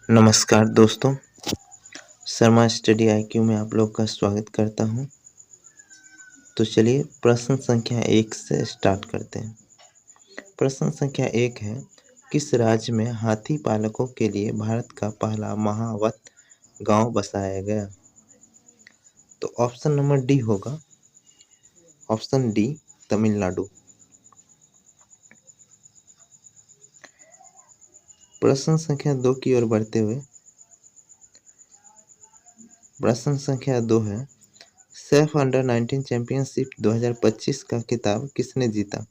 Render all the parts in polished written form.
नमस्कार दोस्तों, Sharma study IQ में आप लोग का स्वागत करता हूं। तो चलिए प्रश्न संख्या 1 से स्टार्ट करते हैं। प्रश्न संख्या 1 है, किस राज्य में हाथी पालकों के लिए भारत का पहला महावत गांव बसाया गया? तो ऑप्शन नंबर डी होगा, ऑप्शन डी तमिलनाडु। प्रश्न संख्या 2 की ओर बढ़ते हुए प्रश्न संख्या 2 है, सेफ अंडर 19 चैंपियनशिप 2025 का खिताब किसने जीता?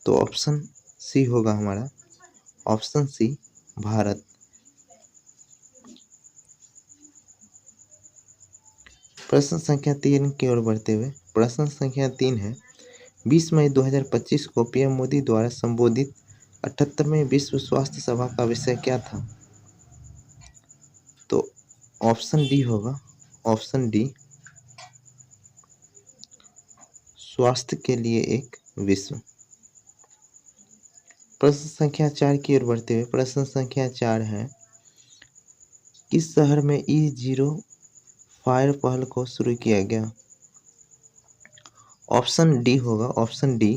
तो ऑप्शन सी होगा हमारा, ऑप्शन सी भारत। प्रश्न संख्या 3 की ओर बढ़ते हुए प्रश्न संख्या 3 है, 20 मई 2025 को पीएम मोदी द्वारा संबोधित 78वें विश्व स्वास्थ्य सभा का विषय क्या था? तो ऑप्शन डी होगा, ऑप्शन डी स्वास्थ्य के लिए एक विश्व। प्रश्न संख्या 4 की ओर बढ़ते हुए प्रश्न संख्या 4 है, किस शहर में E0 फायर पहल को शुरू किया गया? ऑप्शन डी होगा, ऑप्शन डी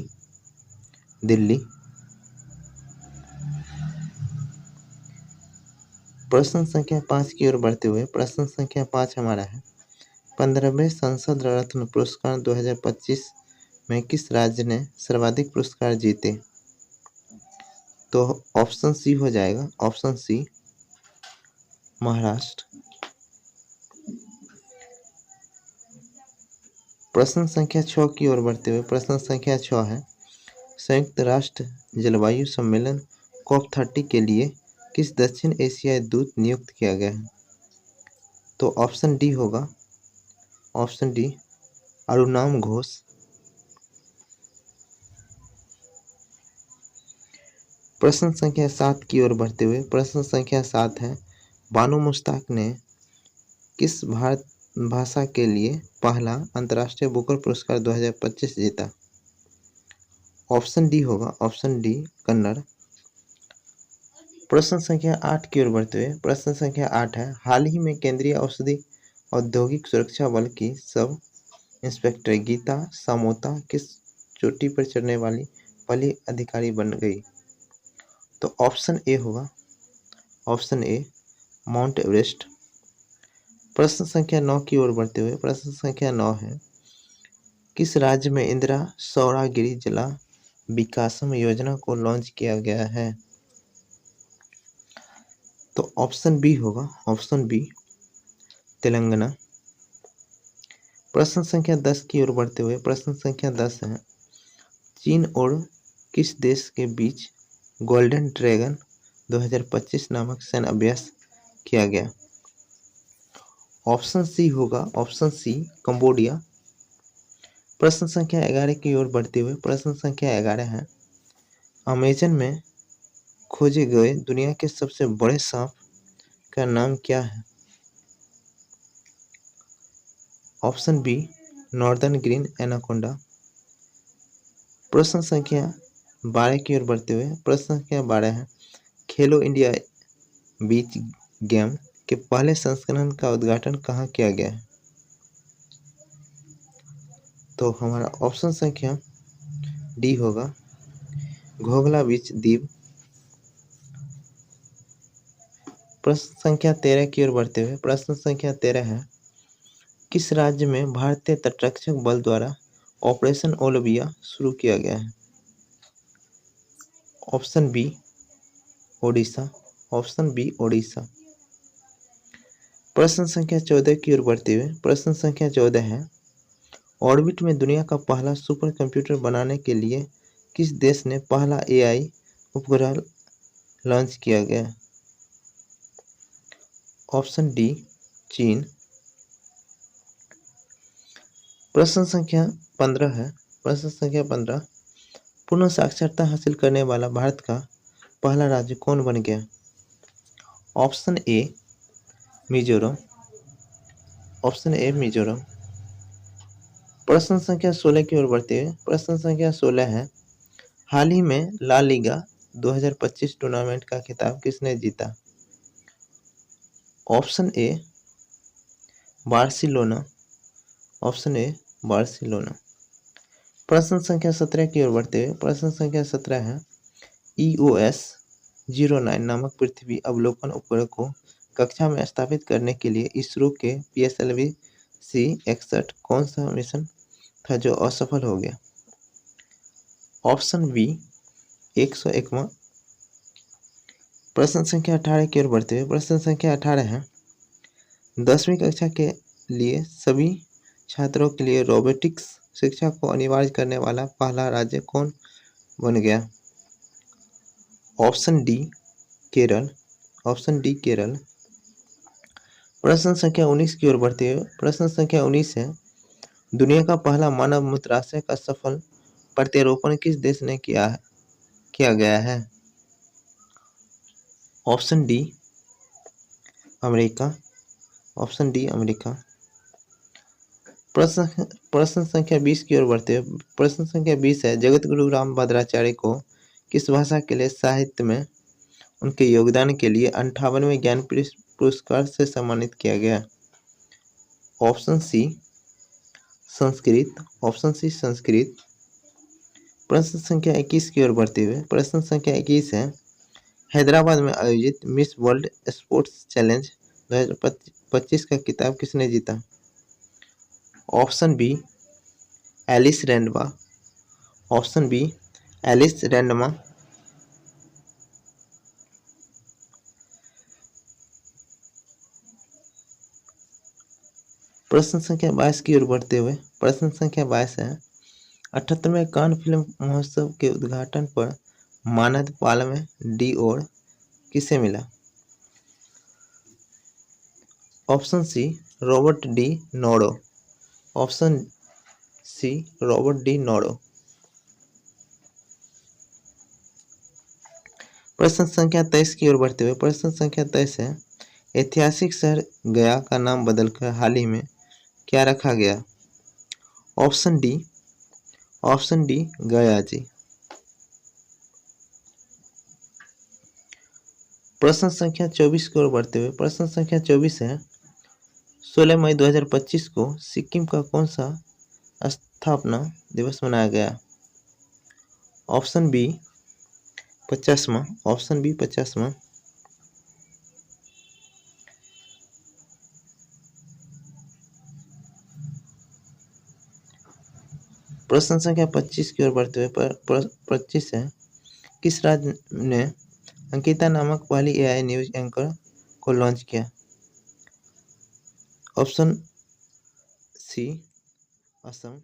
दिल्ली। प्रश्न संख्या 5 की ओर बढ़ते हुए प्रश्न संख्या 5 हमारा है, 15वें संसद रत्न पुरस्कार 2025 में किस राज्य ने सर्वाधिक पुरस्कार जीते? तो ऑप्शन सी हो जाएगा, ऑप्शन सी महाराष्ट्र। प्रश्न संख्या 6 की ओर बढ़ते हुए प्रश्न संख्या 6 है, संयुक्त राष्ट्र जलवायु सम्मेलन COP30 के लिए किस दक्षिण एशियाई दूत नियुक्त किया गया है? तो ऑप्शन डी होगा, ऑप्शन डी अरुणाम घोष। प्रश्न संख्या 7 की ओर बढ़ते हुए प्रश्न संख्या 7 है, बानो मुश्ताक ने किस भारत भाषा के लिए पहला अंतर्राष्ट्रीय बुकर पुरस्कार 2025 जीता? ऑप्शन डी होगा, ऑप्शन डी कन्नड़। प्रश्न संख्या 8 की ओर बढ़ते हुए प्रश्न संख्या 8 है, हाल ही में केंद्रीय औषधि औद्योगिक सुरक्षा बल की सब इंस्पेक्टर गीता सामोता किस चोटी पर चढ़ने वाली पहली अधिकारी बन गई? तो ऑप्शन ए होगा, ऑप्शन ए माउंट एवरेस्ट। प्रश्न संख्या 9 की ओर बढ़ते हुए प्रश्न संख्या 9 है, किस राज्य में इंदिरा सौरागिरी जला विकासम योजना को लॉन्च किया गया है? तो ऑप्शन बी होगा, ऑप्शन बी तेलंगाना। प्रश्न संख्या 10 की ओर बढ़ते हुए प्रश्न संख्या 10 है, चीन और किस देश के बीच गोल्डन ड्रैगन 2025 नामक सैन्य अभ्यास किया गया? ऑप्शन सी होगा, ऑप्शन सी कंबोडिया। प्रश्न संख्या 11 की ओर बढ़ते हुए प्रश्न संख्या 11 है, अमेजन में खोजे गए दुनिया के सबसे बड़े सांप का नाम क्या है? Option B northern green anaconda. प्रश्न संख्या 12 की ओर बढ़ते हुए प्रश्न संख्या 12 है, खेलो इंडिया बीच गेम के पहले संस्करण का उद्घाटन कहाँ किया गया है? तो हमारा ऑप्शन संख्या डी होगा, घोघला बीच द्वीप। प्रश्न संख्या 13 की ओर बढ़ते हुए प्रश्न संख्या 13 है, किस राज्य में भारतीय तटरक्षक बल द्वारा ऑपरेशन ओलिविया शुरू किया गया है? Option B Odisha, option B Odisha. प्रश्न संख्या 14 की ओर बढ़ते हुए प्रश्न संख्या 14 है, ऑर्बिट में दुनिया का पहला सुपर कंप्यूटर बनाने के लिए किस देश ने पहला एआई उपग्रह लॉन्च किया गया? ऑप्शन डी चीन। प्रश्न संख्या 15 है, प्रश्न संख्या 15, पूर्ण साक्षरता हासिल करने वाला भारत का पहला राज्य कौन बन गया? Option A Mizoram, option A Mizoram. प्रश्न संख्या 16 की ओर बढ़ते हुए प्रश्न संख्या 16 है, हाल ही में ला लीगा 2025 टूर्नामेंट का खिताब किसने जीता? Option A Barcelona, option A Barcelona. प्रश्न संख्या 17 की ओर बढ़ते हुए प्रश्न संख्या 17 है EOS 09 नामक पृथ्वी अवलोकन उपग्रह को कक्षा में स्थापित करने के लिए इसरो के PSLV-C61 कौन सा मिशन था जो असफल हो गया? ऑप्शन बी 101वां। प्रश्न संख्या 18 की ओर बढ़ते हुए प्रश्न संख्या 18 है 10वीं कक्षा के लिए सभी छात्रों के लिए रोबोटिक्स शिक्षा को अनिवार्य करने वाला पहला राज्य कौन बन गया? Option D Kerala, option D Kerala. प्रश्न संख्या 19 की ओर बढ़ते हुए प्रश्न संख्या 19 है दुनिया का पहला मानव मूत्राशय का सफल प्रत्यारोपण किस देश ने किया गया है? Option D America, option D America. प्रश्न संख्या 20 की ओर बढ़ते हुए प्रश्न संख्या 20 है जगत गुरु राम भद्राचार्य को किस भाषा के लिए साहित्य में उनके योगदान के लिए 58वें ज्ञानपीठ पुरस्कार से सम्मानित किया गया? Option C Sanskrit, option C Sanskrit. प्रश्न संख्या 21 की ओर बढ़ते हुए प्रश्न संख्या 21 है हैदराबाद में आयोजित मिस वर्ल्ड स्पोर्ट्स चैलेंज 2025 का खिताब किसने जीता? ऑप्शन बी एलिस रैंडमा, ऑप्शन बी एलिस रैंडमा। प्रश्न संख्या 22 की ओर बढ़ते हुए प्रश्न संख्या 22 है 78वें कान फिल्म महोत्सव के उद्घाटन पर मानद पाल्मे d'Or किसे मिला? Option C Robert De Niro, option C Robert De Niro. प्रश्न संख्या 23 की ओर बढ़ते हुए प्रश्न संख्या 23 है ऐतिहासिक शहर गया का नाम बदलकर हाल ही में क्या रखा गया? ऑप्शन डी, ऑप्शन डी गया जी। प्रश्न संख्या 24 की ओर बढ़ते हुए प्रश्न संख्या 24 है 16 मई 2025 को सिक्किम का कौन सा स्थापना दिवस मनाया गया? ऑप्शन बी 50वां, ऑप्शन बी 50वां। प्रश्न संख्या 25 की ओर बढ़ते हुए 25 है किस राज्य ने अंकिता नामक पहली AI न्यूज एंकर को लॉन्च किया? Option C Assam,